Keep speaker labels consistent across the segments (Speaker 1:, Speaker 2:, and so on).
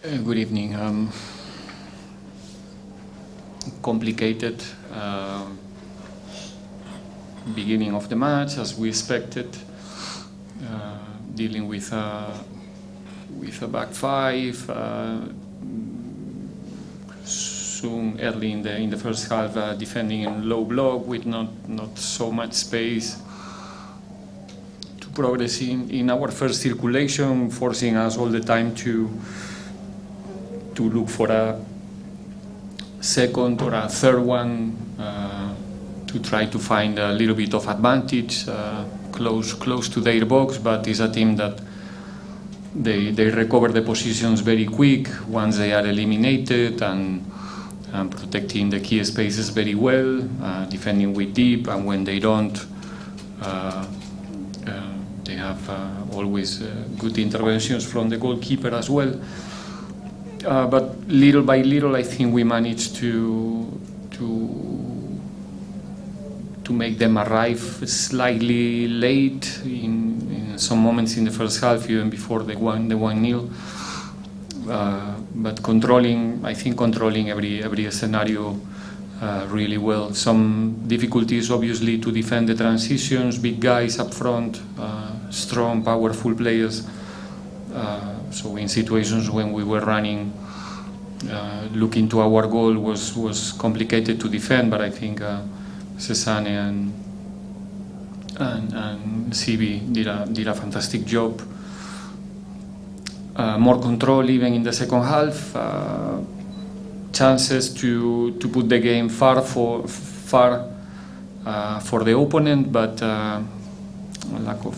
Speaker 1: Good evening. Complicated beginning of the match, as we expected, dealing with a back five. Soon, early in the first half, defending in low block with not so much space to progress in our first circulation, forcing us all the time to look for a second or a third one, to try to find a little bit of advantage close to their box. But it's a team that they recover the positions very quick once they are eliminated, and protecting the key spaces very well, defending with deep, and when they don't, they have always good interventions from the goalkeeper as well. But little by little, I think we managed to make them arrive slightly late in some moments in the first half, even before the 1-0. But controlling every scenario really well. Some difficulties, obviously, to defend the transitions. Big guys up front, strong, powerful players. So in situations when we were running, looking to our goal was complicated to defend. But I think Cesane and CB did a fantastic job. More control even in the second half. Chances to put the game far for the opponent, but lack of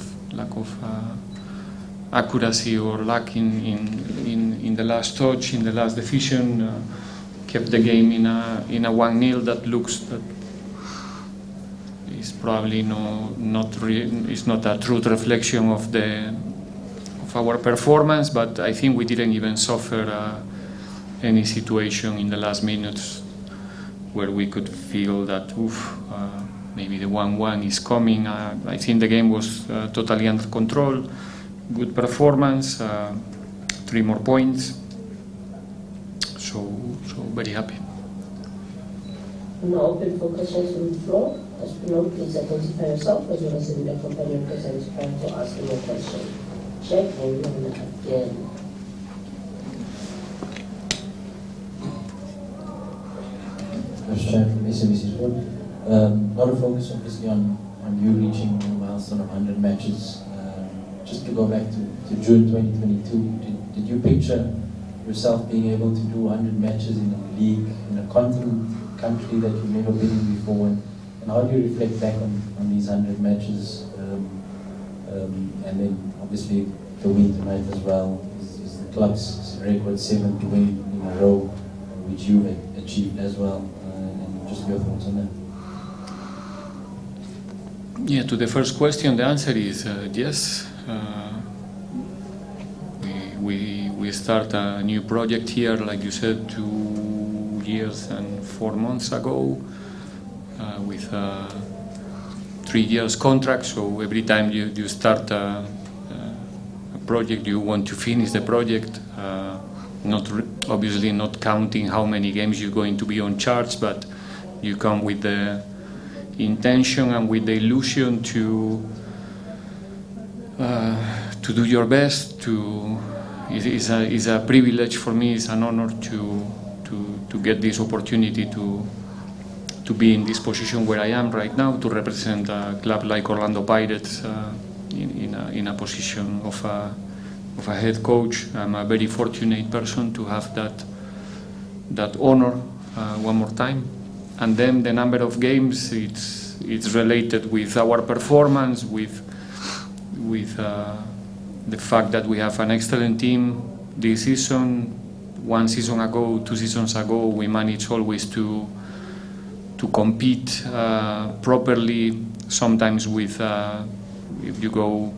Speaker 1: accuracy or lack in the last touch, in the last decision, kept the game in a 1-0 that looks that is probably not a true reflection of our performance. But I think we didn't even suffer any situation in the last minutes where we could feel that maybe the 1-1 is coming. I think the game was totally under control. Good performance, 3 more points, so very happy.
Speaker 2: I'm now open for questions from the floor. As below, please identify yourself as well as the media company present prior to asking your question. Check and run again.
Speaker 3: José from SMBC Sport. A lot of focus obviously on you reaching the milestone of 100 matches. Just to go back to June 2022, did you picture yourself being able to do 100 matches in a league, in a continent, country that you've never been in before? And how do you reflect back on these 100 matches? And then obviously the win tonight as well is the club's record 7th win in a row, which you've achieved as well. And just your thoughts on that.
Speaker 1: Yeah, to the first question, the answer is yes. We start a new project here, like you said, 2 years and 4 months ago, with a 3 years contract. So every time you start a project, you want to finish the project. Obviously not counting how many games you're going to be on charge, but you come with the intention and with the illusion to do your best. It's a privilege for me. It's an honor to get this opportunity to be in this position where I am right now, to represent a club like Orlando Pirates in a position of a head coach. I'm a very fortunate person to have that honor one more time. And then the number of games, it's related with our performance, with the fact that we have an excellent team this season. 1 season ago, 2 seasons ago, we managed always to compete properly. Sometimes with if you go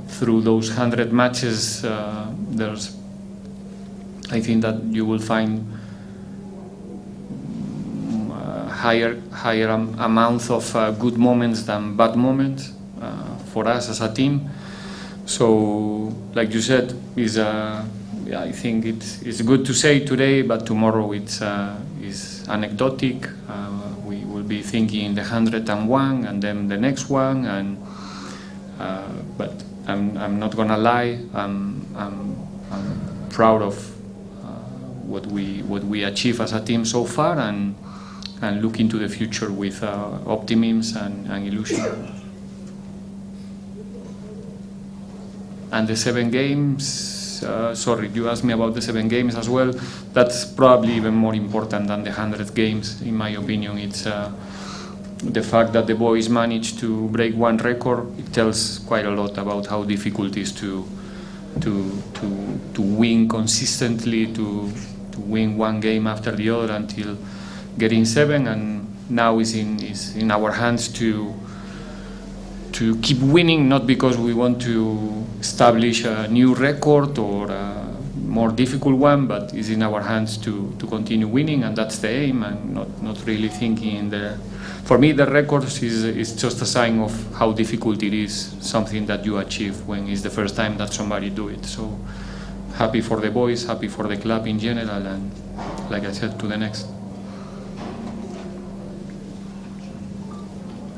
Speaker 1: through those 100 matches, I think that you will find higher amount of good moments than bad moments for us as a team. So, like you said, I think it's good to say today, but tomorrow it's anecdotic. We will be thinking the 101 and then the next one, and but I'm not gonna lie. I'm proud of what we achieved as a team so far, and look into the future with optimism and illusion. And the 7 games, sorry, you asked me about the 7 games as well. That's probably even more important than the 100 games, in my opinion. It's the fact that the boys managed to break one record. It tells quite a lot about how difficult it is to win consistently, to win one game after the other until getting 7. And now it's in our hands to keep winning, not because we want to establish a new record or a more difficult one, but it's in our hands to continue winning, and that's the aim, and not really thinking in the... For me, the records is just a sign of how difficult it is, something that you achieve when it's the first time that somebody do it. So happy for the boys, happy for the club in general, and like I said, to the next.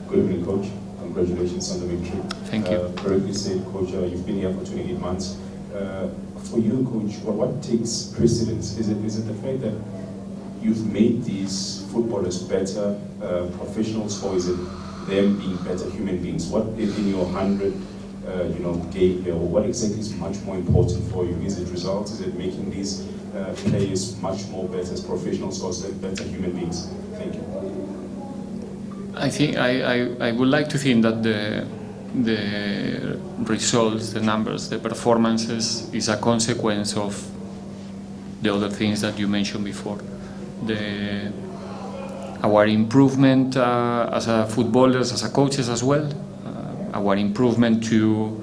Speaker 4: Good evening, Coach. Congratulations on the victory.
Speaker 1: Thank you.
Speaker 4: Correctly said, Coach, you've been here for 28 months. For you, Coach, what takes precedence? Is it the fact that you've made these footballers better professionals, or is it them being better human beings? What in your 100 game here, what exactly is much more important for you? Is it results? Is it making these players much more better as professionals, or is it better human beings? Thank you.
Speaker 1: I think I would like to think that the results, the numbers, the performances is a consequence of the other things that you mentioned before. Our improvement as a footballers, as a coaches as well, our improvement to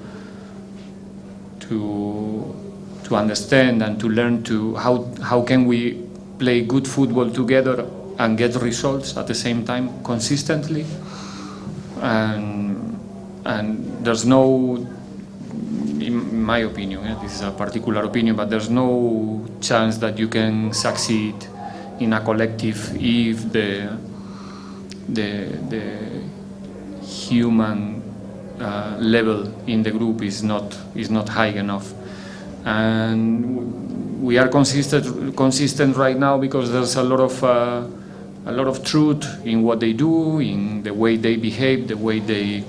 Speaker 1: understand and to learn to how can we play good football together and get results at the same time consistently, and there's no, in my opinion, this is a particular opinion, but there's no chance that you can succeed in a collective if the human level in the group is not high enough. And we are consistent right now because there's a lot of truth in what they do, in the way they behave, the way they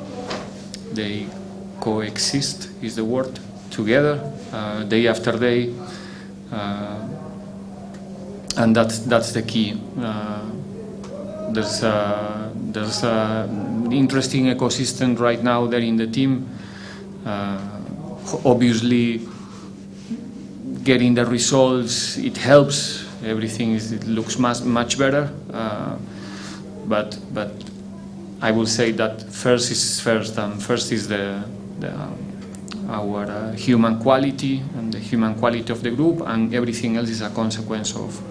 Speaker 1: coexist is the word, together, day after day, and that's the key. There's an interesting ecosystem right now there in the team. Obviously, getting the results, it helps. Everything it looks much better, but I will say that first is first, and first is our human quality and the human quality of the group, and everything else is a consequence of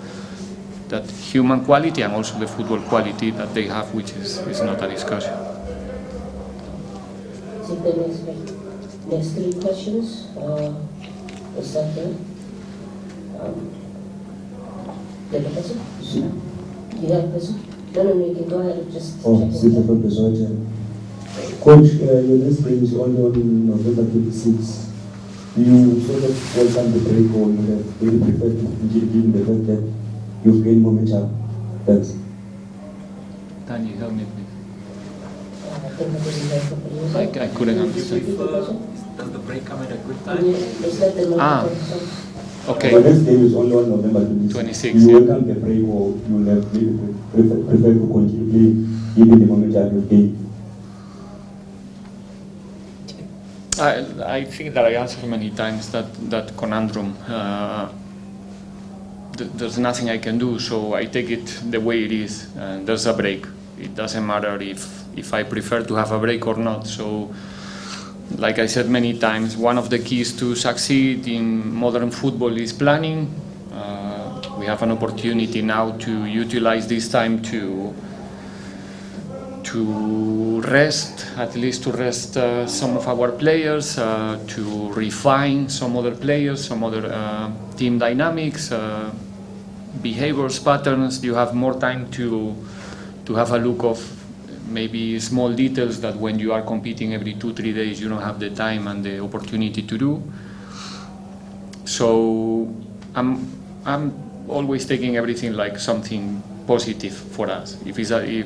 Speaker 1: that human quality and also the football quality that they have, which is not a discussion.
Speaker 2: So the next 3 questions. Is that there? Do you have a question? Do you have a question? No, you can go ahead and just check it.
Speaker 5: Coach, your next game is only on November 26. Do you sort of welcome the break, or you have really preferred to given the fact that you've gained momentum? Thanks.
Speaker 1: Tanya, help me please.
Speaker 2: I think I didn't hear properly.
Speaker 1: I couldn't understand.
Speaker 6: Does the break come at a good time?
Speaker 2: Is that the microphone?
Speaker 1: Okay.
Speaker 5: The next game is only on November 26. Do you welcome the break, or you will have really prefer to continue playing given the momentum you've gained?
Speaker 1: I think that I answered many times that conundrum. There's nothing I can do, so I take it the way it is. There's a break. It doesn't matter if I prefer to have a break or not. So, like I said many times, one of the keys to succeed in modern football is planning. We have an opportunity now to utilize this time to to rest, at least to rest some of our players, to refine some other players, some other team dynamics, behaviors, patterns. You have more time to have a look of maybe small details that when you are competing every 2-3 days you don't have the time and the opportunity to do. So I'm always taking everything like something positive for us. If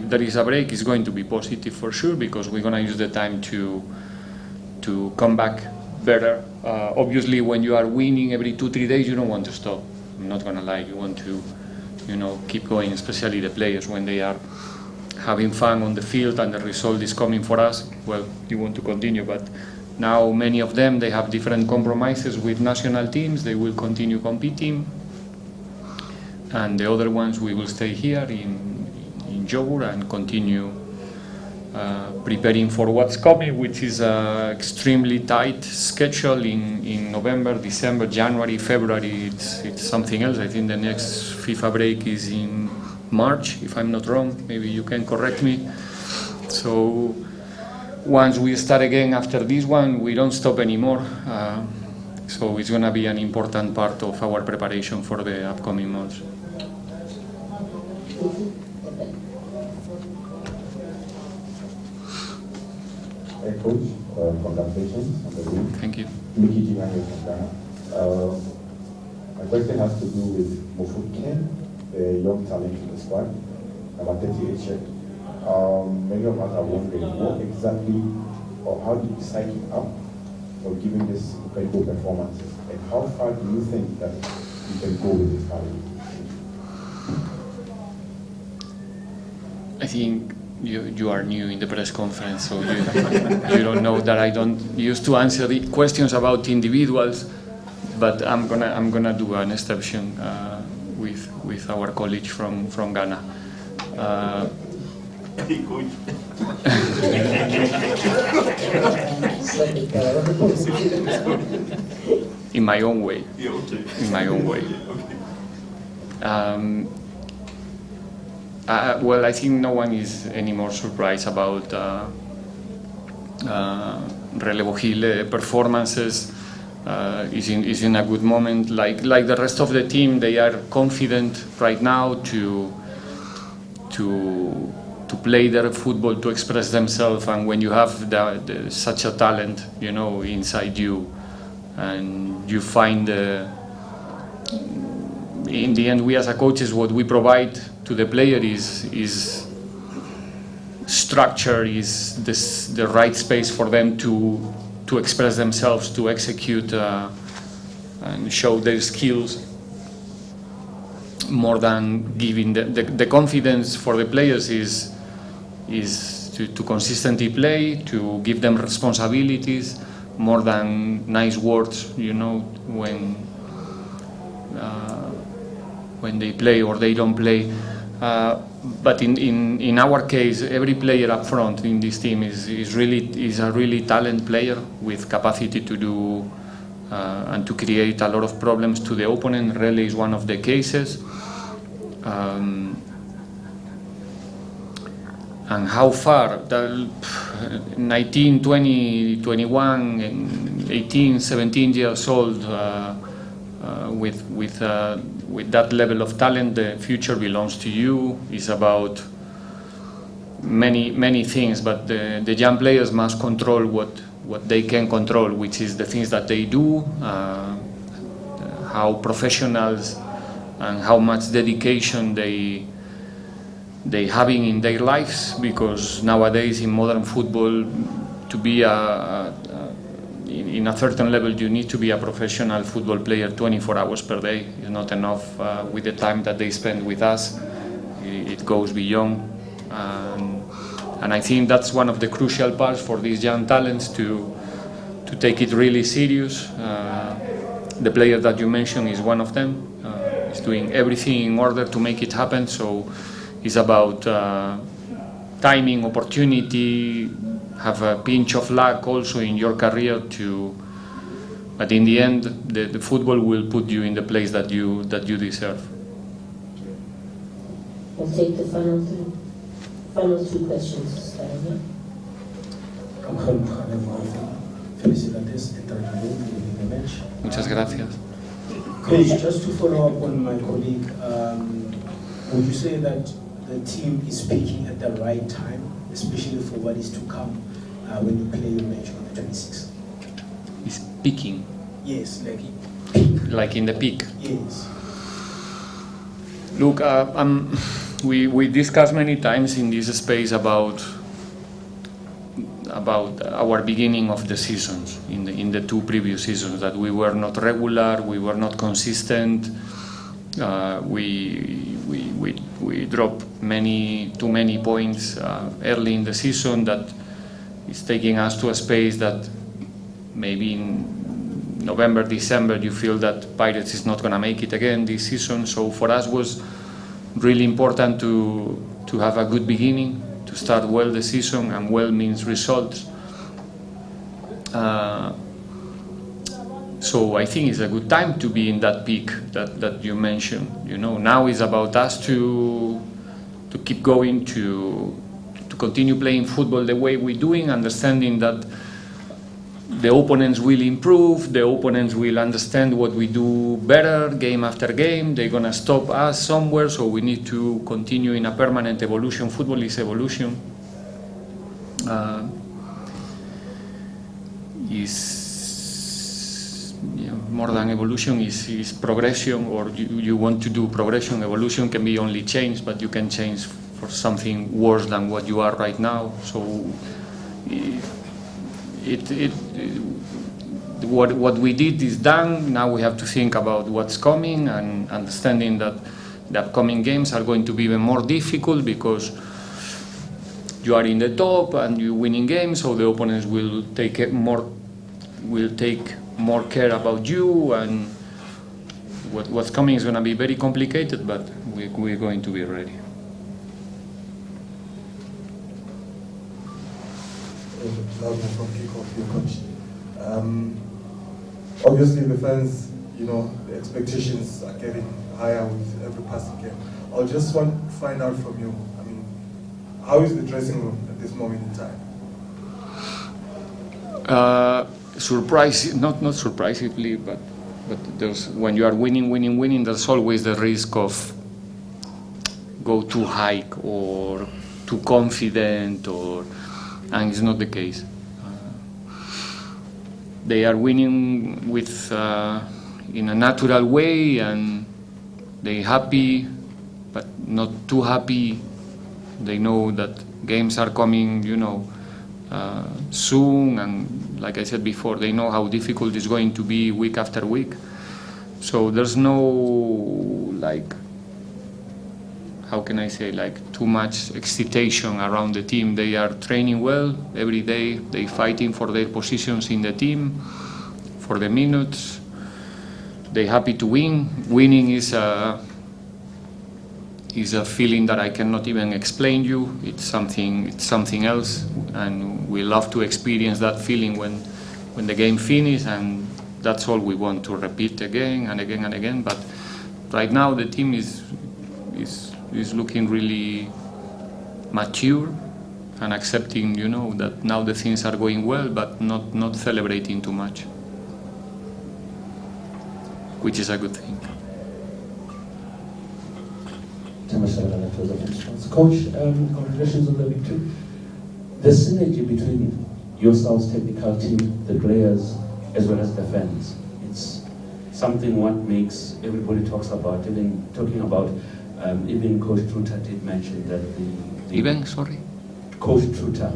Speaker 1: there is a break, it's going to be positive for sure, because we're going to use the time to come back better. Obviously, when you are winning every 2-3 days, you don't want to stop. I'm not going to lie. You want to, keep going, especially the players when they are having fun on the field and the result is coming for us. Well, you want to continue, but now many of them, they have different compromises with national teams. They will continue competing. And the other ones, we will stay here in Jogur and continue preparing for what's coming, which is an extremely tight schedule in November, December, January, February. It's something else. I think the next FIFA break is in March, if I'm not wrong. Maybe you can correct me. So once we start again after this one, we don't stop anymore. So it's going to be an important part of our preparation for the upcoming months.
Speaker 5: Hey coach, congratulations on the win.
Speaker 1: Thank you.
Speaker 5: Mickey Jimenez from Ghana. My question has to do with Mofokeng, the young talent in the squad. I'm a 38 check. Many of us are wondering what exactly, or how did you psych him up for giving this incredible performances, and how far do you think that you can go with this talent?
Speaker 1: I think you are new in the press conference, so you don't know that I don't used to answer the questions about individuals, but I'm gonna do an exception with our colleague from Ghana. In my own way.
Speaker 4: Yeah, okay.
Speaker 1: In my own way.
Speaker 4: Okay.
Speaker 1: Well, I think no one is any more surprised about Relevo Gil performances. Is in a good moment. Like the rest of the team, they are confident right now to play their football, to express themselves. And when you have such a talent, inside you, and you find in the end, we as a coaches, what we provide to the player is structure, is the right space for them to express themselves, to execute and show their skills, more than giving the confidence for the players is to consistently play, to give them responsibilities, more than nice words, when they play or they don't play. But in our case, every player up front in this team is a really talented player with capacity to do and to create a lot of problems to the opponent. Rele is one of the cases. And how far? 19, 20, 21, 18, 17 years old, with that level of talent, the future belongs to you. It's about many things, but the young players must control what they can control, which is the things that they do, how professionals and how much dedication they having in their lives, because nowadays in modern football, to be in a certain level, you need to be a professional football player 24 hours per day. It's not enough with the time that they spend with us. It goes beyond. And I think that's one of the crucial parts for these young talents to take it really serious. The player that you mentioned is one of them. He's doing everything in order to make it happen. So it's about timing, opportunity, have a pinch of luck also in your career but in the end, the football will put you in the place that you deserve.
Speaker 2: We'll take the final three. Final two questions, Staranya.
Speaker 7: Felicidades, entrar in the match.
Speaker 1: Muchas gracias.
Speaker 7: Coach, just to follow up on my colleague, would you say that the team is peaking at the right time, especially for what is to come when you play your match on the 26th?
Speaker 1: It's peaking,
Speaker 7: Yes, like peak.
Speaker 1: like in the peak.
Speaker 7: Yes.
Speaker 1: Look, we discussed many times in this space about our beginning of the seasons in the two previous seasons, that we were not regular, we were not consistent, we dropped too many points early in the season, that is taking us to a space that maybe in November, December you feel that Pirates is not going to make it again this season. So for us was really important to have a good beginning, to start well the season, and well means results. So I think it's a good time to be in that peak that you mentioned. You know, now is about us to keep going, to continue playing football the way we're doing, understanding that the opponents will improve, the opponents will understand what we do better game after game, they're going to stop us somewhere, so we need to continue in a permanent evolution. Football is evolution. More than evolution is progression, or you want to do progression. Evolution can be only change, but you can change for something worse than what you are right now. So what we did is done. Now we have to think about what's coming, and understanding that the upcoming games are going to be even more difficult because you are in the top and you're winning games, so the opponents will take more care about you, and what's coming is going to be very complicated, but we're going to be ready.
Speaker 8: From kickoff, your coach. Obviously, the fans, the expectations are getting higher with every passing game. I just want to find out from you. I mean, how is the dressing room at this moment in time?
Speaker 1: Not surprisingly, but there's, when you are winning, there's always the risk of go too high or too confident, and it's not the case. They are winning with in a natural way, and they're happy, but not too happy. They know that games are coming, soon, and like I said before, they know how difficult it's going to be week after week. So there's no, how can I say, too much excitation around the team. They are training well every day. They're fighting for their positions in the team, for the minutes. They're happy to win. Winning is a feeling that I cannot even explain you. It's something else, and we love to experience that feeling when the game finishes, and that's all we want to repeat again and again and again. But right now the team is looking really mature and accepting, that now the things are going well, but not celebrating too much, which is a good thing.
Speaker 3: Coach, congratulations on the victory. The synergy between yourselves, technical team, the players, as well as the fans, it's something what makes everybody talks about, even talking about. Even Coach Truta did mention that
Speaker 1: Coach
Speaker 3: Truta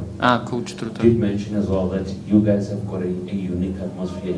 Speaker 1: Truta
Speaker 3: did mention as well that you guys have got a unique atmosphere